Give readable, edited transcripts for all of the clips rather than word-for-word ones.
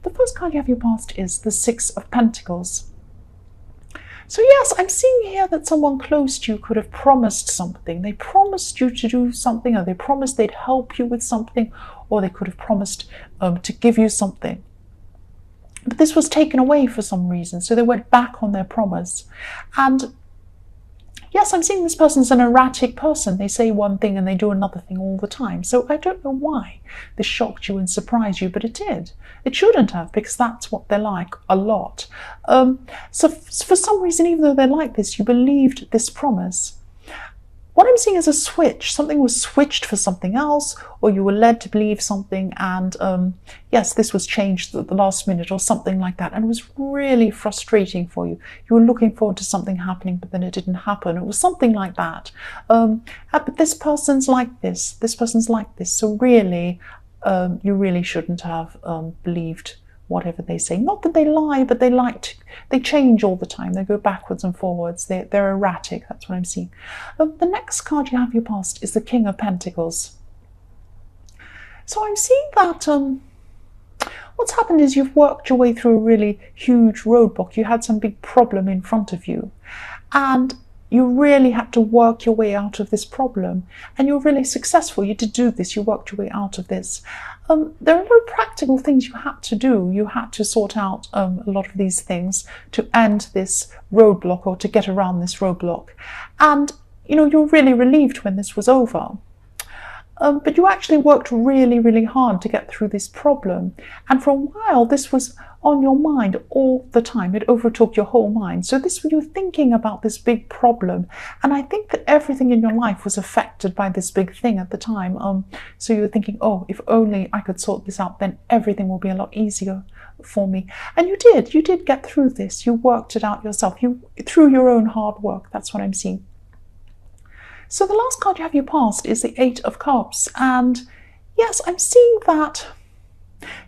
The first card you have your past is the Six of Pentacles. So yes, I'm seeing here that someone close to you could have promised something. They promised you to do something, or they promised they'd help you with something, or they could have promised to give you something. But this was taken away for some reason, so they went back on their promise. And yes, I'm seeing this person's an erratic person. They say one thing and they do another thing all the time. So I don't know why this shocked you and surprised you, but it did. It shouldn't have, because that's what they're like a lot. So for some reason, even though they're like this, you believed this promise. What I'm seeing is a switch. Something was switched for something else, or you were led to believe something, and yes, this was changed at the last minute or something like that, and it was really frustrating for you. You were looking forward to something happening, but then it didn't happen. It was something like that. But this person's like this. This person's like this. So really, you really shouldn't have believed whatever they say. Not that they lie, but they change all the time. They go backwards and forwards. They're erratic. That's what I'm seeing. The next card you have your past is the King of Pentacles. So I'm seeing that what's happened is you've worked your way through a really huge roadblock. You had some big problem in front of you, and you really had to work your way out of this problem, and you're really successful. You did do this. You worked your way out of this. There are a lot of practical things you had to do. You had to sort out a lot of these things to end this roadblock, or to get around this roadblock. And, you're really relieved when this was over. But you actually worked really, really hard to get through this problem. And for a while, this was on your mind all the time. It overtook your whole mind. So you were thinking about this big problem. And I think that everything in your life was affected by this big thing at the time. So you were thinking, oh, if only I could sort this out, then everything will be a lot easier for me. And you did get through this. You worked it out yourself. Through your own hard work. That's what I'm seeing. So the last card you have your past is the Eight of Cups. And yes, I'm seeing that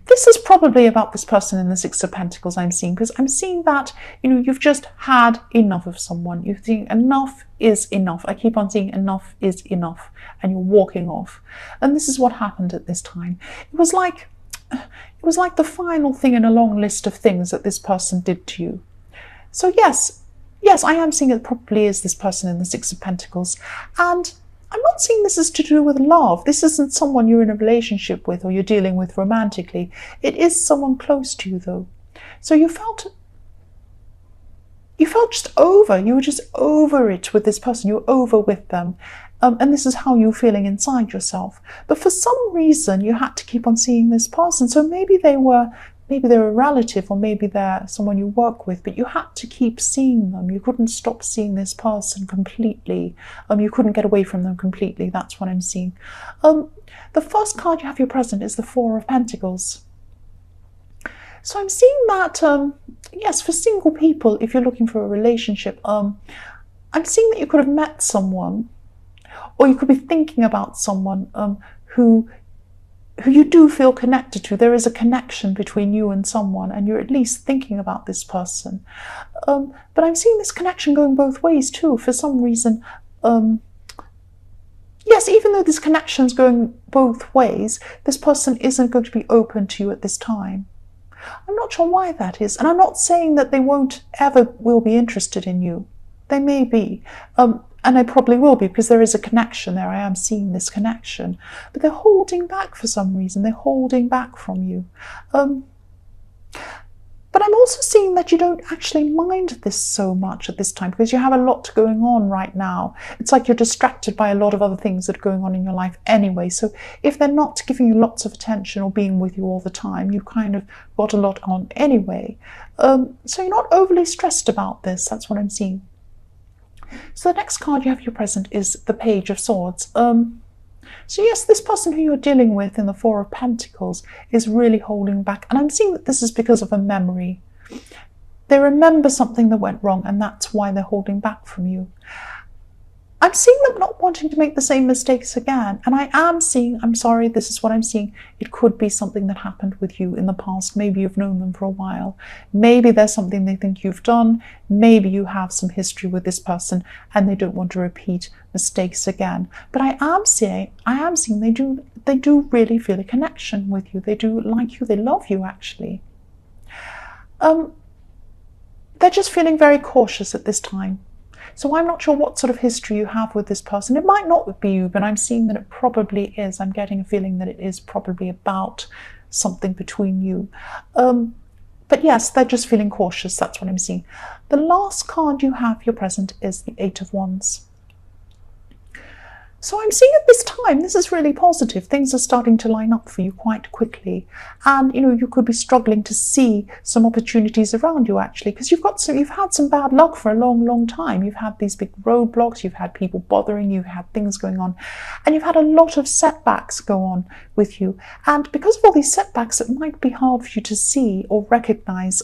this is probably about this person in the Six of Pentacles. I'm seeing, because I'm seeing that, you've just had enough of someone. You're thinking enough is enough. I keep on seeing enough is enough, and you're walking off. And this is what happened at this time. It was like the final thing in a long list of things that this person did to you. So yes, I am seeing it probably is this person in the Six of Pentacles. And I'm not seeing this as to do with love. This isn't someone you're in a relationship with or you're dealing with romantically. It is someone close to you, though. So you felt just over. You were just over it with this person. You were over with them. And this is how you're feeling inside yourself. But for some reason, you had to keep on seeing this person. So maybe they're a relative, or maybe they're someone you work with, but you had to keep seeing them. You couldn't stop seeing this person completely. You couldn't get away from them completely. That's what I'm seeing. The first card you have your present is the Four of Pentacles. So I'm seeing that, yes, for single people, if you're looking for a relationship, I'm seeing that you could have met someone, or you could be thinking about someone who you do feel connected to. There is a connection between you and someone, and you're at least thinking about this person. But I'm seeing this connection going both ways too. For some reason, yes, even though this connection is going both ways, this person isn't going to be open to you at this time. I'm not sure why that is, and I'm not saying that they won't ever will be interested in you. They may be. And I probably will be, because there is a connection there. I am seeing this connection. But they're holding back for some reason. They're holding back from you. But I'm also seeing that you don't actually mind this so much at this time, because you have a lot going on right now. It's like you're distracted by a lot of other things that are going on in your life anyway. So if they're not giving you lots of attention or being with you all the time, you've kind of got a lot on anyway. So you're not overly stressed about this. That's what I'm seeing. So the next card you have your present is the Page of Swords. So yes, this person who you're dealing with in the Four of Pentacles is really holding back. And I'm seeing that this is because of a memory. They remember something that went wrong, and that's why they're holding back from you. I'm seeing them not wanting to make the same mistakes again. And I am seeing, I'm sorry, this is what I'm seeing. It could be something that happened with you in the past. Maybe you've known them for a while. Maybe there's something they think you've done. Maybe you have some history with this person and they don't want to repeat mistakes again. But I am seeing they do really feel a connection with you. They do like you. They love you, actually. They're just feeling very cautious at this time. So I'm not sure what sort of history you have with this person. It might not be you, but I'm seeing that it probably is. I'm getting a feeling that it is probably about something between you. But yes, they're just feeling cautious. That's what I'm seeing. The last card you have, your present, is the Eight of Wands. So I'm seeing at this time, this is really positive. Things are starting to line up for you quite quickly. And, you could be struggling to see some opportunities around you, actually, because you've had some bad luck for a long, long time. You've had these big roadblocks, you've had people bothering you, you've had things going on, and you've had a lot of setbacks go on with you. And because of all these setbacks, it might be hard for you to see or recognize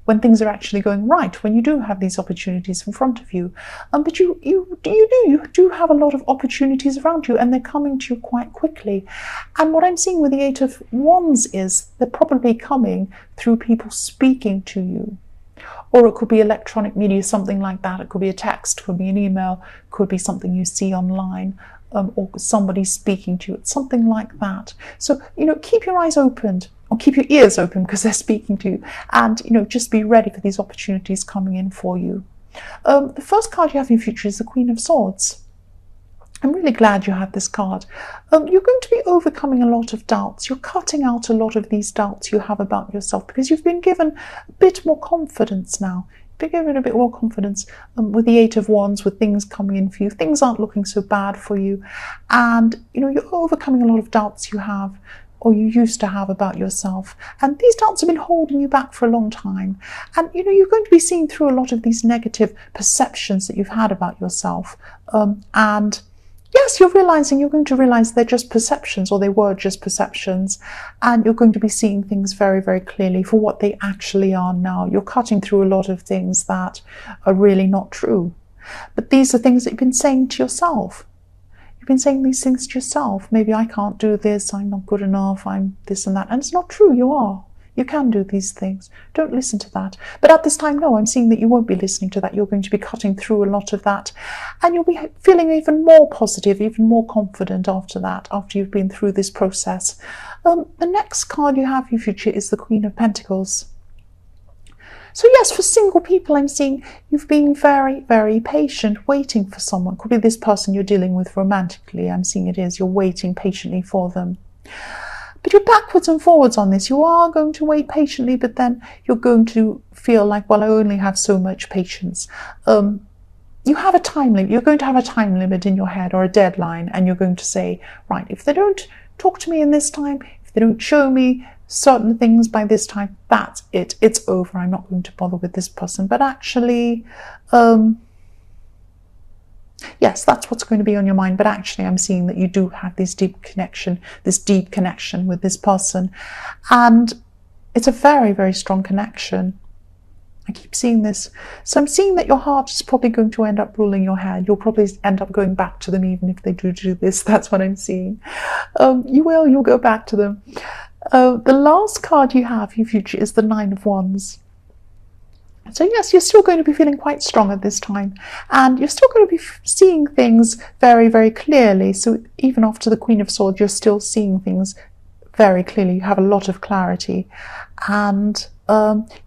when things are actually going right, when you do have these opportunities in front of you. But you do have a lot of opportunities around you, and they're coming to you quite quickly. And what I'm seeing with the Eight of Wands is they're probably coming through people speaking to you, or it could be electronic media, something like that. It could be a text, could be an email, could be something you see online, or somebody speaking to you. It's something like that. So keep your eyes open, or keep your ears open, because they're speaking to you, and just be ready for these opportunities coming in for you. The first card you have in your future is the Queen of Swords. I'm really glad you have this card. You're going to be overcoming a lot of doubts. You're cutting out a lot of these doubts you have about yourself, because you've been given a bit more confidence now. You've been given a bit more confidence with the Eight of Wands, with things coming in for you. Things aren't looking so bad for you. And, you're overcoming a lot of doubts you have, or you used to have, about yourself. And these doubts have been holding you back for a long time. And, you're going to be seeing through a lot of these negative perceptions that you've had about yourself. And yes, you're going to realize they're just perceptions, or they were just perceptions, and you're going to be seeing things very, very clearly for what they actually are now. You're cutting through a lot of things that are really not true. But these are things that you've been saying to yourself. You've been saying these things to yourself. Maybe I can't do this, I'm not good enough, I'm this and that. And it's not true, you are. You can do these things. Don't listen to that. But at this time, no, I'm seeing that you won't be listening to that. You're going to be cutting through a lot of that. And you'll be feeling even more positive, even more confident after that, after you've been through this process. The next card you have in your future is the Queen of Pentacles. So yes, for single people, I'm seeing you've been very, very patient, waiting for someone. Could be this person you're dealing with romantically. I'm seeing it is. You're waiting patiently for them. But you're backwards and forwards on this. You are going to wait patiently, but then you're going to feel like, well, I only have so much patience. You have a time limit. You're going to have a time limit in your head, or a deadline, and you're going to say, right, if they don't talk to me in this time, if they don't show me certain things by this time, that's it. It's over. I'm not going to bother with this person. But actually, yes, that's what's going to be on your mind. But actually, I'm seeing that you do have this deep connection with this person. And it's a very, very strong connection. I keep seeing this. So I'm seeing that your heart is probably going to end up ruling your head. You'll probably end up going back to them, even if they do this. That's what I'm seeing. You'll go back to them. The last card you have in your future is the Nine of Wands. So yes, you're still going to be feeling quite strong at this time, and you're still going to be seeing things very, very clearly. So even after the Queen of Swords, you're still seeing things very clearly. You have a lot of clarity. And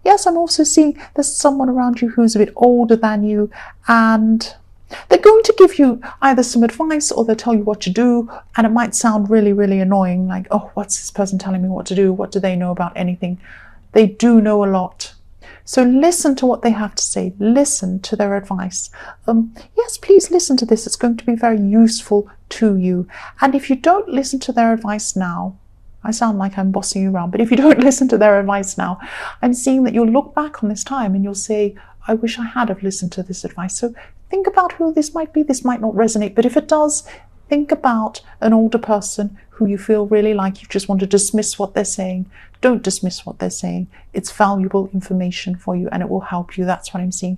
yes, I'm also seeing there's someone around you who's a bit older than you, and they're going to give you either some advice, or they'll tell you what to do, and it might sound really, really annoying, like, oh, what's this person telling me what to do? What do they know about anything? They do know a lot. So listen to what they have to say. Listen to their advice. Yes, please listen to this. It's going to be very useful to you. And if you don't listen to their advice now, I sound like I'm bossing you around, but if you don't listen to their advice now, I'm seeing that you'll look back on this time and you'll say, I wish I had have listened to this advice. So think about who this might be. This might not resonate, but if it does, think about an older person who you feel really like you just want to dismiss what they're saying. Don't dismiss what they're saying. It's valuable information for you, and it will help you. That's what I'm seeing.